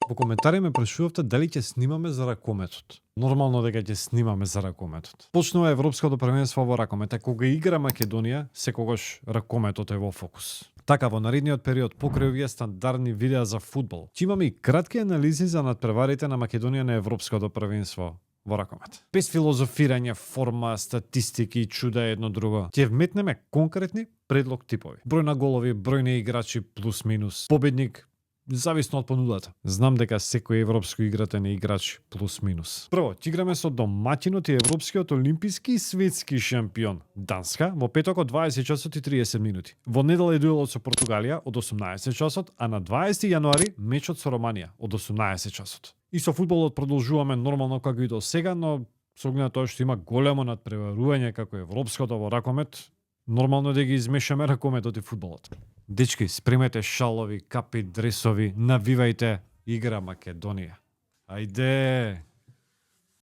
Во коментари ме прашувавте дали ќе снимаме за ракометот. Нормално дека ќе снимаме за ракометот. Почнува Европското првенство во ракомет, а кога игра Македонија, секогаш ракометот е во фокус. Така, во наредниот период, покрај овие стандардни видеа за фудбал, ќе имаме и кратки анализи за надпреварите на Македонија на Европското првенство во ракомет. Без филозофирање, форма, статистики и чуда едно друго. Ќе вметнеме конкретни предлог типови. Број на голови, број на играчи плюс минус, победник зависно од понудата. Знам дека секој европско игратен е играч плюс минус. Прво, ќе играме со домаќинот и европскиот олимписки и светски шампион Данска во петок од 20 часот и 30 минути. Во недела е дуелот со Португалија од 18 часот, а на 20 јануари мечот со Романија од 18 часот. И со фудбалот продолжуваме нормално како и до сега, но со оглед на тоа што има големо надпреварување како европското во ракомет, нормално да ги измешаме ракометот и фудбалот. Дечки, спремете шалови, капи, дресови, навивајте, игра Македонија. Ајде!